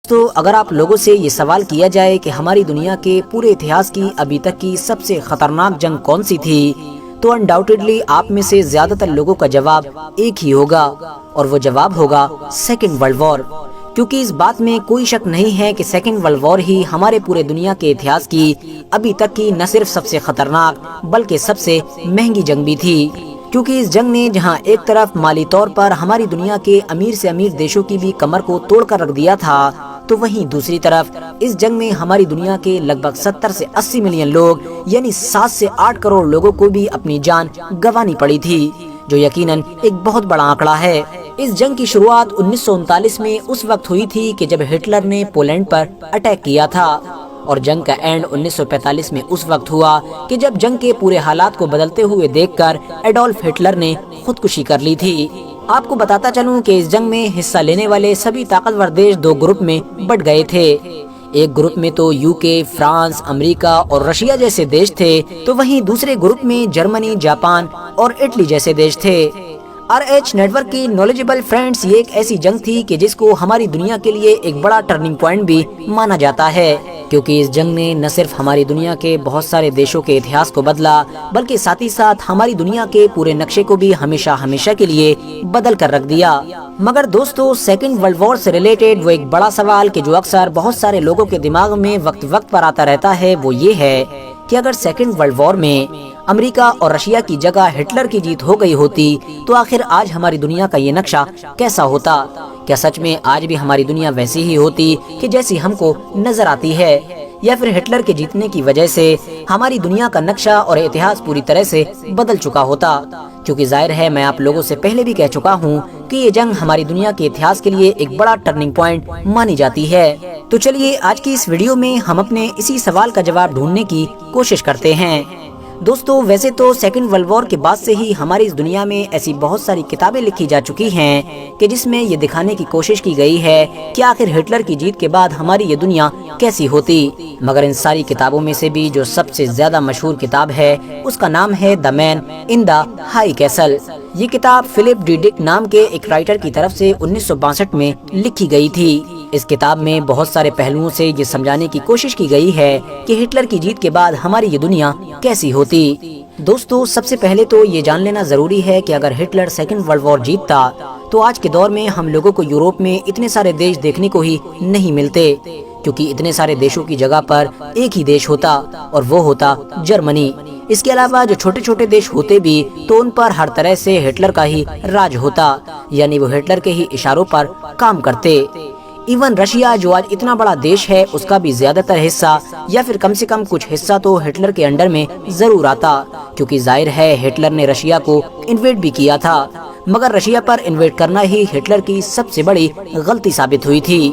تو اگر آپ لوگوں سے یہ سوال کیا جائے کہ ہماری دنیا کے پورے اتہاس کی ابھی تک کی سب سے خطرناک جنگ کون سی تھی، تو انڈاؤٹڈلی آپ میں سے زیادہ تر لوگوں کا جواب ایک ہی ہوگا، اور وہ جواب ہوگا سیکنڈ ورلڈ وار۔ کیونکہ اس بات میں کوئی شک نہیں ہے کہ سیکنڈ ورلڈ وار ہی ہمارے پورے دنیا کے اتہاس کی ابھی تک کی نہ صرف سب سے خطرناک بلکہ سب سے مہنگی جنگ بھی تھی۔ کیونکہ اس جنگ نے جہاں ایک طرف مالی طور پر ہماری دنیا کے امیر سے امیر دیشوں کی بھی کمر کو توڑ کر رکھ دیا تھا، تو وہیں دوسری طرف اس جنگ میں ہماری دنیا کے لگ بھگ 70 سے 80 ملین لوگ یعنی 7 سے 8 کروڑ لوگوں کو بھی اپنی جان گنوانی پڑی تھی، جو یقیناً ایک بہت بڑا آنکڑا ہے۔ اس جنگ کی شروعات 1939 میں اس وقت ہوئی تھی کہ جب ہٹلر نے پولینڈ پر اٹیک کیا تھا، اور جنگ کا اینڈ 1945 میں اس وقت ہوا کہ جب جنگ کے پورے حالات کو بدلتے ہوئے دیکھ کر ایڈولف ہٹلر نے خودکشی کر لی تھی۔ آپ کو بتاتا چلوں کہ اس جنگ میں حصہ لینے والے سبھی طاقتور دیش دو گروپ میں بٹ گئے تھے۔ ایک گروپ میں تو یوکے، فرانس، امریکہ اور رشیا جیسے دیش تھے، تو وہیں دوسرے گروپ میں جرمنی، جاپان اور اٹلی جیسے دیش تھے۔ RH نیٹ ورک کی نالجبل فرینڈز، یہ ایک ایسی جنگ تھی کہ جس کو ہماری دنیا کے لیے ایک بڑا ٹرننگ پوائنٹ بھی مانا جاتا ہے، کیونکہ اس جنگ نے نہ صرف ہماری دنیا کے بہت سارے دیشوں کے اتہاس کو بدلا، بلکہ ساتھ ہی ساتھ ہماری دنیا کے پورے نقشے کو بھی ہمیشہ ہمیشہ کے لیے بدل کر رکھ دیا۔ مگر دوستو، سیکنڈ ورلڈ وار سے ریلیٹڈ وہ ایک بڑا سوال کہ جو اکثر بہت سارے لوگوں کے دماغ میں وقت وقت پر آتا رہتا ہے، وہ یہ ہے کہ اگر سیکنڈ ورلڈ وار میں امریکہ اور رشیا کی جگہ ہٹلر کی جیت ہو گئی ہوتی، تو آخر آج ہماری دنیا کا یہ نقشہ کیسا ہوتا؟ کیا سچ میں آج بھی ہماری دنیا ویسی ہی ہوتی کہ جیسی ہم کو نظر آتی ہے، یا پھر ہٹلر کے جیتنے کی وجہ سے ہماری دنیا کا نقشہ اور اتہاس پوری طرح سے بدل چکا ہوتا؟ کیونکہ ظاہر ہے، میں آپ لوگوں سے پہلے بھی کہہ چکا ہوں کہ یہ جنگ ہماری دنیا کے اتہاس کے لیے ایک بڑا ٹرننگ پوائنٹ مانی جاتی ہے۔ تو چلیے آج کی اس ویڈیو میں ہم اپنے اسی سوال کا جواب ڈھونڈنے کی کوشش کرتے ہیں۔ دوستو، ویسے تو سیکنڈ ورلڈ وار کے بعد سے ہی ہماری اس دنیا میں ایسی بہت ساری کتابیں لکھی جا چکی ہیں کہ جس میں یہ دکھانے کی کوشش کی گئی ہے کہ آخر ہٹلر کی جیت کے بعد ہماری یہ دنیا کیسی ہوتی۔ مگر ان ساری کتابوں میں سے بھی جو سب سے زیادہ مشہور کتاب ہے، اس کا نام ہے دی مین ان دی ہائی کیسل۔ یہ کتاب فلپ ڈی ڈک نام کے ایک رائٹر کی طرف سے 1962 میں لکھی گئی تھی۔ اس کتاب میں بہت سارے پہلوؤں سے یہ سمجھانے کی کوشش کی گئی ہے کہ ہٹلر کی جیت کے بعد ہماری یہ دنیا کیسی ہوتی۔ دوستو، سب سے پہلے تو یہ جان لینا ضروری ہے کہ اگر ہٹلر سیکنڈ ورلڈ وار جیتتا تو آج کے دور میں ہم لوگوں کو یوروپ میں اتنے سارے دیش دیکھنے کو ہی نہیں ملتے، کیونکہ اتنے سارے دیشوں کی جگہ پر ایک ہی دیش ہوتا، اور وہ ہوتا جرمنی۔ اس کے علاوہ جو چھوٹے چھوٹے دیش ہوتے بھی تو ان پر ہر طرح سے ہٹلر کا ہی راج ہوتا، یعنی وہ ہٹلر کے ہی اشاروں پر کام کرتے۔ ایون رشیا جو آج اتنا بڑا دیش ہے، اس کا بھی زیادہ تر حصہ یا پھر کم سے کم کچھ حصہ تو ہٹلر کے انڈر میں ضرور آتا، کیونکہ ظاہر ہے ہٹلر نے رشیا کو انویڈ بھی کیا تھا، مگر رشیا پر انویڈ کرنا ہی ہٹلر کی سب سے بڑی غلطی ثابت ہوئی تھی۔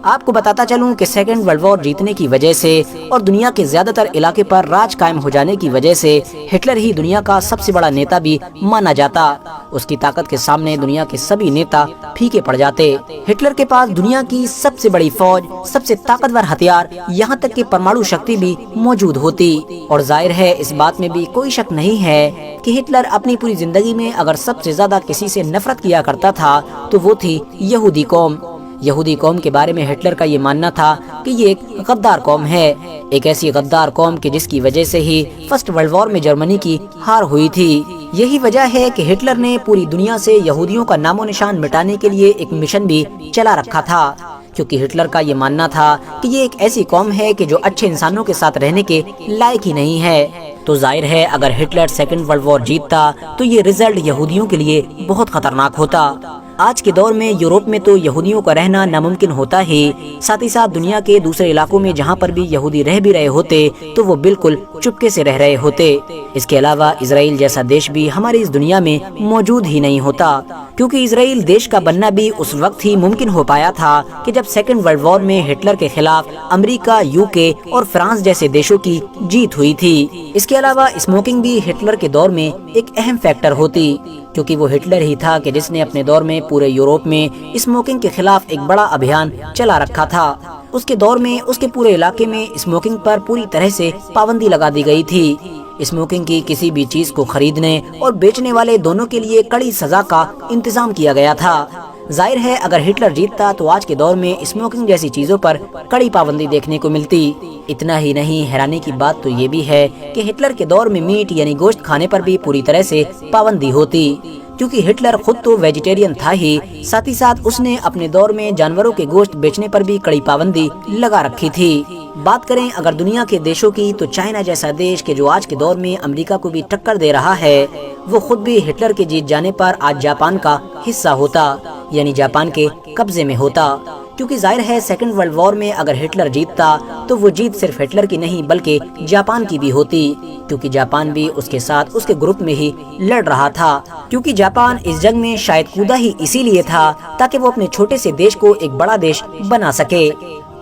آپ کو بتاتا چلوں کہ سیکنڈ ورلڈ وار جیتنے کی وجہ سے اور دنیا کے زیادہ تر علاقے پر راج قائم ہو جانے کی وجہ سے ہٹلر ہی دنیا کا سب سے بڑا نیتا بھی مانا جاتا۔ اس کی طاقت کے سامنے دنیا کے سبھی نیتا پھیکے پڑ جاتے۔ ہٹلر کے پاس دنیا کی سب سے بڑی فوج، سب سے طاقتور ہتھیار، یہاں تک کہ پرمانو شکتی بھی موجود ہوتی، اور ظاہر ہے اس بات میں بھی کوئی شک نہیں ہے کہ ہٹلر اپنی پوری زندگی میں اگر سب سے زیادہ کسی سے نفرت کیا کرتا تھا تو وہ تھی یہودی قوم۔ یہودی قوم کے بارے میں ہٹلر کا یہ ماننا تھا کہ یہ ایک غدار قوم ہے، ایک ایسی غدار قوم کہ جس کی وجہ سے ہی فرسٹ ورلڈ وار میں جرمنی کی ہار ہوئی تھی۔ یہی وجہ ہے کہ ہٹلر نے پوری دنیا سے یہودیوں کا نام و نشان مٹانے کے لیے ایک مشن بھی چلا رکھا تھا، کیونکہ ہٹلر کا یہ ماننا تھا کہ یہ ایک ایسی قوم ہے کہ جو اچھے انسانوں کے ساتھ رہنے کے لائق ہی نہیں ہے۔ تو ظاہر ہے اگر ہٹلر سیکنڈ ورلڈ وار جیتتا تو یہ رزلٹ یہودیوں کے لیے بہت خطرناک ہوتا۔ آج کے دور میں یوروپ میں تو یہودیوں کا رہنا ناممکن ہوتا ہی، ساتھ ہی ساتھ دنیا کے دوسرے علاقوں میں جہاں پر بھی یہودی رہ بھی رہے ہوتے تو وہ بالکل چپکے سے رہ رہے ہوتے۔ اس کے علاوہ اسرائیل جیسا دیش بھی ہماری اس دنیا میں موجود ہی نہیں ہوتا، کیونکہ اسرائیل دیش کا بننا بھی اس وقت ہی ممکن ہو پایا تھا کہ جب سیکنڈ ورلڈ وار میں ہٹلر کے خلاف امریکہ، یوکے اور فرانس جیسے دیشوں کی جیت ہوئی تھی۔ اس کے علاوہ اسموکنگ بھی ہٹلر کے دور میں ایک اہم فیکٹر ہوتی، کیونکہ وہ ہٹلر ہی تھا کہ جس نے اپنے دور میں پورے یوروپ میں اسموکنگ کے خلاف ایک بڑا ابھیان چلا رکھا تھا۔ اس کے دور میں اس کے پورے علاقے میں اسموکنگ پر پوری طرح سے پابندی لگا دی گئی تھی۔ اسموکنگ کی کسی بھی چیز کو خریدنے اور بیچنے والے دونوں کے لیے کڑی سزا کا انتظام کیا گیا تھا۔ ظاہر ہے اگر ہٹلر جیتتا تو آج کے دور میں اسموکنگ جیسی چیزوں پر کڑی پابندی دیکھنے کو ملتی۔ اتنا ہی نہیں، حیرانی کی بات تو یہ بھی ہے کہ ہٹلر کے دور میں میٹ یعنی گوشت کھانے پر بھی پوری طرح سے پابندی ہوتی، کیونکہ ہٹلر خود تو ویجیٹیرین تھا ہی، ساتھ ہی ساتھ اس نے اپنے دور میں جانوروں کے گوشت بیچنے پر بھی کڑی پابندی لگا رکھی تھی۔ بات کریں اگر دنیا کے دیشوں کی تو چائنا جیسا دیش کہ جو آج کے دور میں امریکہ کو بھی ٹکر دے رہا ہے، وہ خود بھی ہٹلر کے جیت جانے پر آج جاپان کا حصہ ہوتا، یعنی جاپان کے قبضے میں ہوتا، کیونکہ ظاہر ہے سیکنڈ ورلڈ وار میں اگر ہٹلر جیتتا تو وہ جیت صرف ہٹلر کی نہیں بلکہ جاپان کی بھی ہوتی، کیونکہ جاپان بھی اس کے ساتھ اس کے گروپ میں ہی لڑ رہا تھا، کیونکہ جاپان اس جنگ میں شاید کودا ہی اسی لیے تھا تاکہ وہ اپنے چھوٹے سے دیش کو ایک بڑا دیش بنا سکے،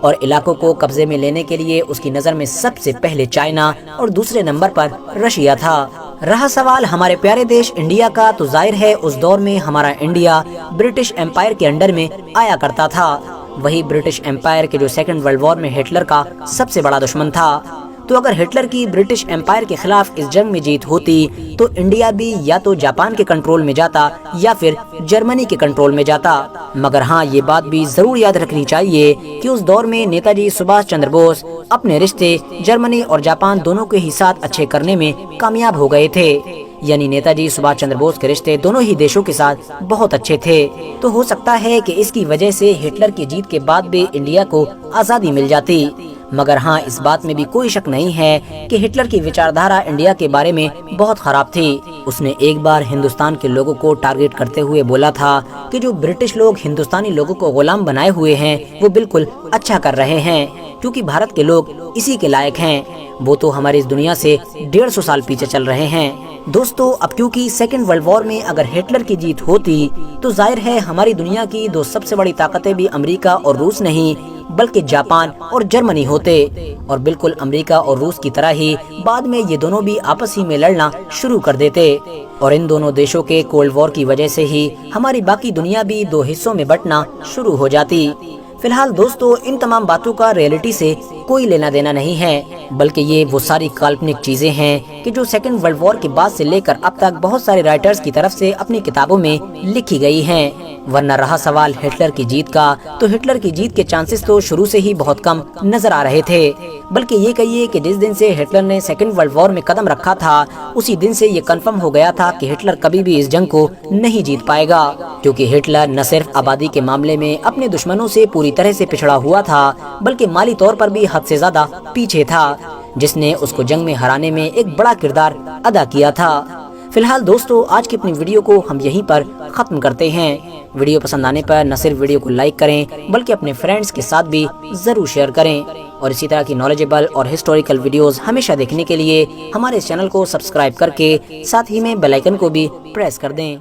اور علاقوں کو قبضے میں لینے کے لیے اس کی نظر میں سب سے پہلے چائنا اور دوسرے نمبر پر رشیا تھا۔ رہا سوال ہمارے پیارے دیش انڈیا کا، تو ظاہر ہے اس دور میں ہمارا انڈیا برٹش امپائر کے انڈر میں آیا کرتا تھا، وہی برٹش امپائر کے جو سیکنڈ ورلڈ وار میں ہٹلر کا سب سے بڑا دشمن تھا۔ تو اگر ہٹلر کی برٹش امپائر کے خلاف اس جنگ میں جیت ہوتی تو انڈیا بھی یا تو جاپان کے کنٹرول میں جاتا یا پھر جرمنی کے کنٹرول میں جاتا، مگر ہاں یہ بات بھی ضرور یاد رکھنی چاہیے کہ اس دور میں نیتا جی سبھاش چندر بوس اپنے رشتے جرمنی اور جاپان دونوں کے ہی ساتھ اچھے کرنے میں کامیاب ہو گئے تھے، یعنی نیتا جی سبھاش چندر بوس کے رشتے دونوں ہی دیشوں کے ساتھ بہت اچھے تھے، تو ہو سکتا ہے کہ اس کی وجہ سے ہٹلر کی جیت کے بعد بھی انڈیا کو آزادی مل جاتی، مگر ہاں اس بات میں بھی کوئی شک نہیں ہے کہ ہٹلر کی وچاردھارا انڈیا کے بارے میں بہت خراب تھی۔ اس نے ایک بار ہندوستان کے لوگوں کو ٹارگٹ کرتے ہوئے بولا تھا کہ جو برٹش لوگ ہندوستانی لوگوں کو غلام بنائے ہوئے ہیں وہ بالکل اچھا کر رہے ہیں، کیونکہ بھارت کے لوگ اسی کے لائق ہیں، وہ تو ہماری اس دنیا سے 150 سال پیچھے چل رہے ہیں۔ دوستو اب کیونکہ سیکنڈ ورلڈ وار میں اگر ہٹلر کی جیت ہوتی تو ظاہر ہے ہماری دنیا کی دو سب سے بڑی طاقتیں بھی امریکہ اور روس نہیں بلکہ جاپان اور جرمنی ہوتے، اور بالکل امریکہ اور روس کی طرح ہی بعد میں یہ دونوں بھی آپس ہی میں لڑنا شروع کر دیتے، اور ان دونوں دیشوں کے کولڈ وار کی وجہ سے ہی ہماری باقی دنیا بھی دو حصوں میں بٹنا شروع ہو جاتی۔ فی الحال دوستو ان تمام باتوں کا ریئلٹی سے کوئی لینا دینا نہیں ہے، بلکہ یہ وہ ساری کالپنک چیزیں ہیں کہ جو سیکنڈ ورلڈ وار کے بعد سے لے کر اب تک بہت سارے رائٹرز کی طرف سے اپنی کتابوں میں لکھی گئی ہیں۔ ورنہ رہا سوال ہٹلر کی جیت کا، تو ہٹلر کی جیت کے چانسز تو شروع سے ہی بہت کم نظر آ رہے تھے، بلکہ یہ کہیے کہ جس دن سے ہٹلر نے سیکنڈ ورلڈ وار میں قدم رکھا تھا اسی دن سے یہ کنفرم ہو گیا تھا کہ ہٹلر کبھی بھی اس جنگ کو نہیں جیت پائے گا، کیونکہ ہٹلر نہ صرف آبادی کے معاملے میں اپنے دشمنوں سے پوری طرح سے پچھڑا ہوا تھا بلکہ مالی طور پر بھی حد سے زیادہ پیچھے تھا، جس نے اس کو جنگ میں ہرانے میں ایک بڑا کردار ادا کیا تھا۔ فی الحال دوستو آج کی اپنی ویڈیو کو ہم یہیں پر ختم کرتے ہیں۔ ویڈیو پسند آنے پر نہ صرف ویڈیو کو لائک کریں بلکہ اپنے فرینڈز کے ساتھ بھی ضرور شیئر کریں، اور اسی طرح کی نالجبل اور ہسٹوریکل ویڈیوز ہمیشہ دیکھنے کے لیے ہمارے چینل کو سبسکرائب کر کے ساتھ ہی میں بیل آئیکن کو بھی پریس کر دیں۔